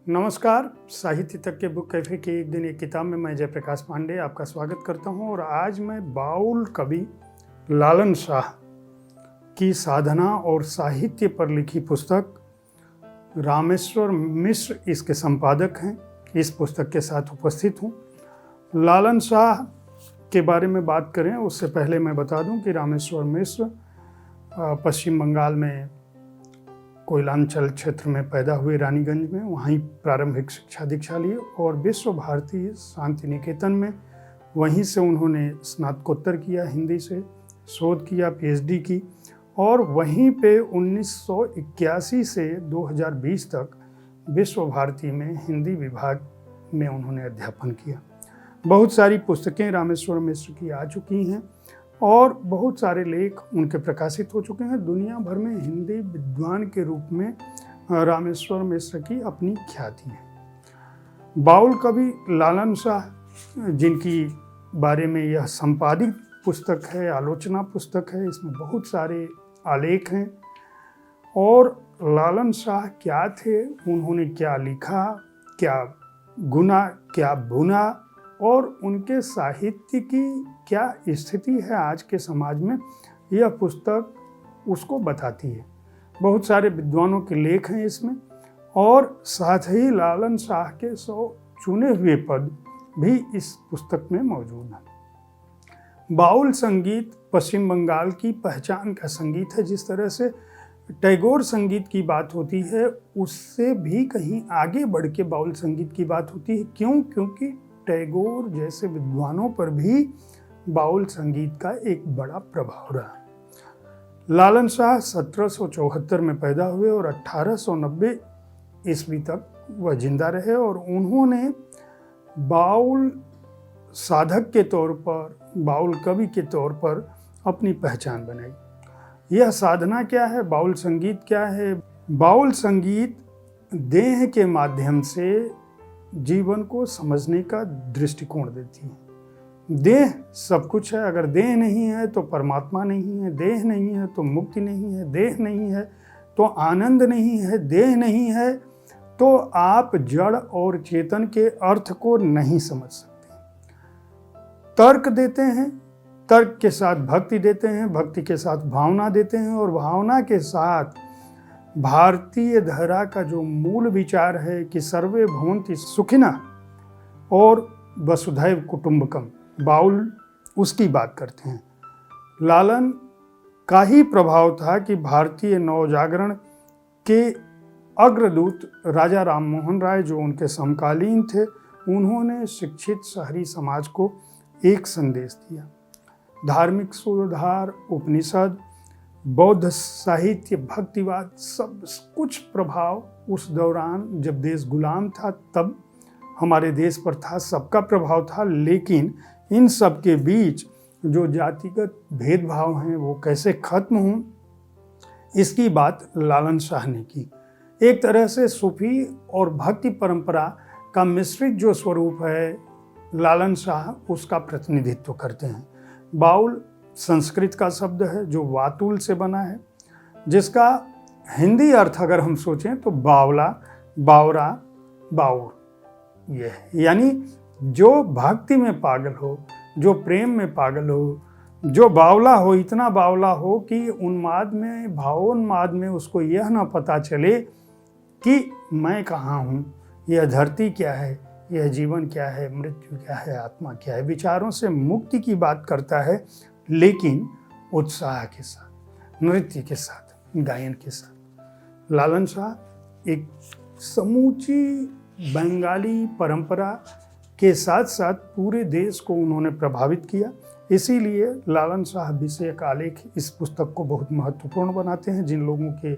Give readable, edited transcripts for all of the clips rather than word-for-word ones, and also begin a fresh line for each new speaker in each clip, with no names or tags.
नमस्कार। साहित्य तक के बुक कैफे की एक दिन एक किताब में मैं जयप्रकाश पांडे आपका स्वागत करता हूं और आज मैं बाउल कवि लालन शाह की साधना और साहित्य पर लिखी पुस्तक रामेश्वर मिश्र इसके संपादक हैं, इस पुस्तक के साथ उपस्थित हूं। लालन शाह के बारे में बात करें उससे पहले मैं बता दूं कि रामेश्वर मिश्र पश्चिम बंगाल में कोयलांचल क्षेत्र में पैदा हुए, रानीगंज में, वहीं प्रारंभिक शिक्षा दीक्षा ली और विश्व भारती शांति निकेतन में वहीं से उन्होंने स्नातकोत्तर किया, हिंदी से शोध किया, पीएचडी की और वहीं पे 1981 से 2020 तक विश्व भारती में हिंदी विभाग में उन्होंने अध्यापन किया। बहुत सारी पुस्तकें रामेश्वर मिश्र की आ चुकी हैं और बहुत सारे लेख उनके प्रकाशित हो चुके हैं। दुनिया भर में हिंदी विद्वान के रूप में रामेश्वर मिश्र की अपनी ख्याति है। बाउल कवि लालन शाह, जिनकी बारे में यह संपादित पुस्तक है, आलोचना पुस्तक है, इसमें बहुत सारे आलेख हैं। और लालन शाह क्या थे, उन्होंने क्या लिखा, क्या गुना, क्या भुना और उनके साहित्य की क्या स्थिति है आज के समाज में, यह पुस्तक उसको बताती है। बहुत सारे विद्वानों के लेख हैं इसमें और साथ ही लालन शाह के 100 चुने हुए पद भी इस पुस्तक में मौजूद हैं। बाउल संगीत पश्चिम बंगाल की पहचान का संगीत है। जिस तरह से टैगोर संगीत की बात होती है उससे भी कहीं आगे बढ़ के बाउल संगीत की बात होती है। क्योंकि टैगोर जैसे विद्वानों पर भी बाउल संगीत का एक बड़ा प्रभाव रहा। लालन शाह 1774 में पैदा हुए और 1890 ईस्वी तक वह जिंदा रहे और उन्होंने बाउल साधक के तौर पर, बाउल कवि के तौर पर अपनी पहचान बनाई। यह साधना क्या है, बाउल संगीत क्या है? बाउल संगीत देह के माध्यम से जीवन को समझने का दृष्टिकोण देती है। देह सब कुछ है, अगर देह नहीं है तो परमात्मा नहीं है, देह नहीं है तो मुक्ति नहीं है, देह नहीं है तो आनंद नहीं है, देह नहीं है तो आप जड़ और चेतन के अर्थ को नहीं समझ सकते। तर्क देते हैं, तर्क के साथ भक्ति देते हैं, भक्ति के साथ भावना देते हैं और भावना के साथ भारतीय धारा का जो मूल विचार है कि सर्वे भवन्ति सुखिनः और वसुधैव कुटुंबकम, बाउल उसकी बात करते हैं। लालन का ही प्रभाव था कि भारतीय नवजागरण के अग्रदूत राजा राम मोहन राय, जो उनके समकालीन थे, उन्होंने शिक्षित शहरी समाज को एक संदेश दिया। धार्मिक सुधार, उपनिषद, बौद्ध साहित्य, भक्तिवाद, सब कुछ प्रभाव उस दौरान जब देश गुलाम था तब हमारे देश पर था, सबका प्रभाव था। लेकिन इन सब के बीच जो जातिगत भेदभाव हैं वो कैसे खत्म हों, इसकी बात लालन शाह ने की। एक तरह से सूफी और भक्ति परंपरा का मिश्रित जो स्वरूप है, लालन शाह उसका प्रतिनिधित्व करते हैं। बाउल संस्कृत का शब्द है जो वातुल से बना है, जिसका हिंदी अर्थ अगर हम सोचें तो बावला, बावरा, बाउर ये है। यानी जो भक्ति में पागल हो, जो प्रेम में पागल हो, जो बावला हो, इतना बावला हो कि उन्माद में, भावोन्माद में उसको यह ना पता चले कि मैं कहाँ हूँ, यह धरती क्या है, यह जीवन क्या है, मृत्यु क्या है, आत्मा क्या है। विचारों से मुक्ति की बात करता है, लेकिन उत्साह के साथ, नृत्य के साथ, गायन के साथ। लालन शाह एक समूची बंगाली परंपरा के साथ साथ पूरे देश को उन्होंने प्रभावित किया। इसीलिए लालन शाह विषयक आलेख इस पुस्तक को बहुत महत्वपूर्ण बनाते हैं। जिन लोगों के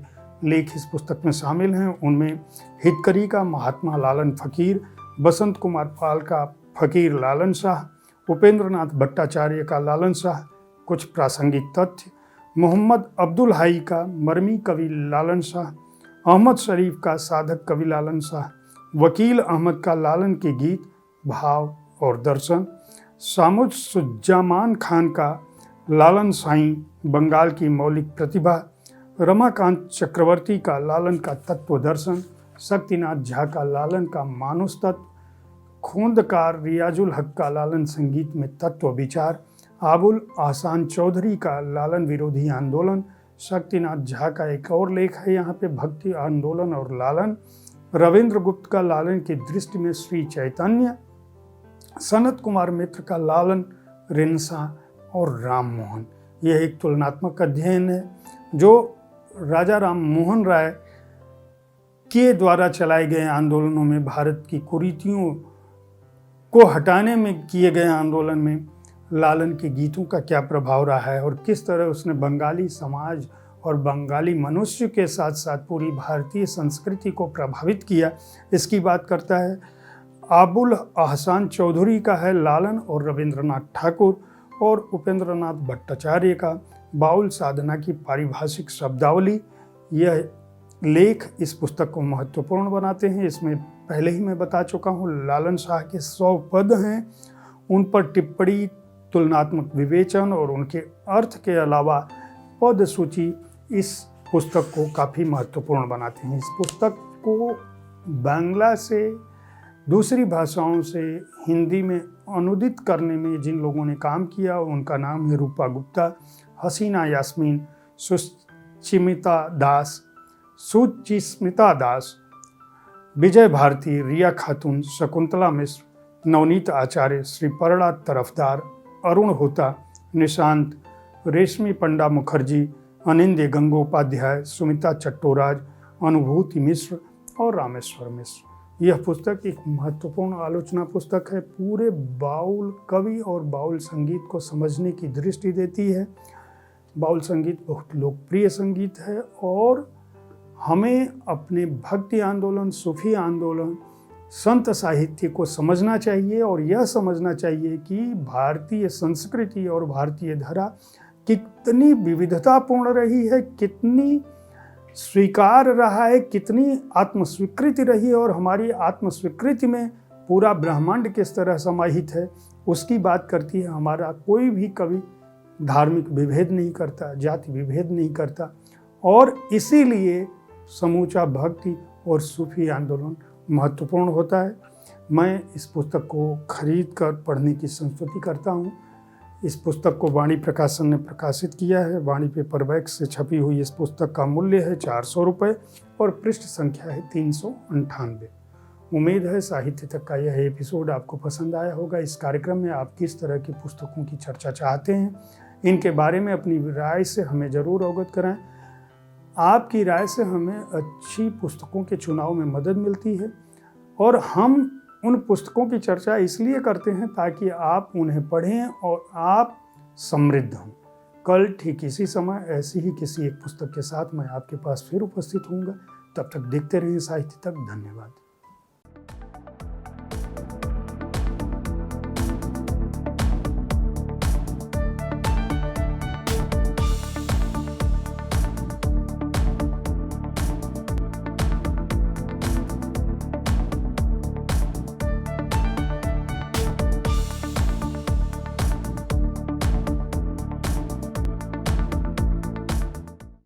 लेख इस पुस्तक में शामिल हैं उनमें हितकरी का महात्मा लालन फकीर, बसंत कुमार पाल का फकीर लालन शाह, उपेंद्रनाथ भट्टाचार्य का लालन शाह, कुछ प्रासंगिक तथ्य, मोहम्मद अब्दुल हाई का मरमी कवि लालन शाह, अहमद शरीफ का साधक कवि लालन शाह, वकील अहमद का लालन के गीत, भाव और दर्शन, शामुज्जमान खान का लालन साईं, बंगाल की मौलिक प्रतिभा, रमाकांत चक्रवर्ती का लालन का तत्व दर्शन, शक्तिनाथ झा का लालन का मानुष तत्व, खोंदकार रियाजुल हक का लालन संगीत में तत्व विचार, अबुल अहसान चौधरी का लालन विरोधी आंदोलन। शक्तिनाथ झा का एक और लेख है यहाँ पे, भक्ति आंदोलन और लालन। रविंद्र गुप्त का लालन की दृष्टि में श्री चैतन्य। सनत कुमार मित्र का लालन, रिंसा और राम मोहन। यह एक तुलनात्मक अध्ययन है जो राजा राम मोहन राय के द्वारा चलाए गए आंदोलनों में, भारत की कुरीतियों को हटाने में किए गए आंदोलन में लालन के गीतों का क्या प्रभाव रहा है और किस तरह उसने बंगाली समाज और बंगाली मनुष्य के साथ साथ पूरी भारतीय संस्कृति को प्रभावित किया, इसकी बात करता है। अबुल अहसान चौधरी का है लालन और रविंद्रनाथ ठाकुर और उपेंद्रनाथ भट्टाचार्य का बाउल साधना की पारिभाषिक शब्दावली। यह लेख इस पुस्तक को महत्वपूर्ण बनाते हैं। इसमें पहले ही मैं बता चुका हूँ, लालन शाह के 100 पद हैं, उन पर टिप्पणी, तुलनात्मक विवेचन और उनके अर्थ के अलावा पद सूची इस पुस्तक को काफ़ी महत्वपूर्ण बनाते हैं। इस पुस्तक को बांग्ला से, दूसरी भाषाओं से हिंदी में अनुदित करने में जिन लोगों ने काम किया उनका नाम है रूपा गुप्ता, हसीना यास्मीन, सुचिस्मिता दास, विजय भारती, रिया खातून, शकुंतला मिश्र, नवनीत आचार्य, श्री परड़ा तरफदार, अरुण होता, निशांत, रेशमी पंडा मुखर्जी, अनिंद्य गंगोपाध्याय, सुमिता चट्टोराज, अनुभूति मिश्र और रामेश्वर मिश्र। यह पुस्तक एक महत्वपूर्ण आलोचना पुस्तक है, पूरे बाउल कवि और बाउल संगीत को समझने की दृष्टि देती है। बाउल संगीत बहुत लोकप्रिय संगीत है और हमें अपने भक्ति आंदोलन, सूफी आंदोलन, संत साहित्य को समझना चाहिए और यह समझना चाहिए कि भारतीय संस्कृति और भारतीय धरा कितनी विविधतापूर्ण रही है, कितनी स्वीकार रहा है, कितनी आत्मस्वीकृति रही है और हमारी आत्मस्वीकृति में पूरा ब्रह्मांड किस तरह समाहित है, उसकी बात करती है। हमारा कोई भी कवि धार्मिक विभेद नहीं करता, जाति विभेद नहीं करता और इसीलिए समूचा भक्ति और सूफी आंदोलन महत्वपूर्ण होता है। मैं इस पुस्तक को खरीद कर पढ़ने की संस्तुति करता हूँ। इस पुस्तक को वाणी प्रकाशन ने प्रकाशित किया है। वाणी पेपरबैक से छपी हुई इस पुस्तक का मूल्य है 400 रुपये और पृष्ठ संख्या है 398। उम्मीद है साहित्य तक का यह एपिसोड आपको पसंद आया होगा। इस कार्यक्रम में आप किस तरह की पुस्तकों की चर्चा चाहते हैं, इनके बारे में अपनी राय से हमें ज़रूर अवगत कराएं। आपकी राय से हमें अच्छी पुस्तकों के चुनाव में मदद मिलती है और हम उन पुस्तकों की चर्चा इसलिए करते हैं ताकि आप उन्हें पढ़ें और आप समृद्ध हों। कल ठीक इसी समय ऐसी ही किसी एक पुस्तक के साथ मैं आपके पास फिर उपस्थित होऊंगा। तब तक देखते रहिए साहित्य तक। धन्यवाद।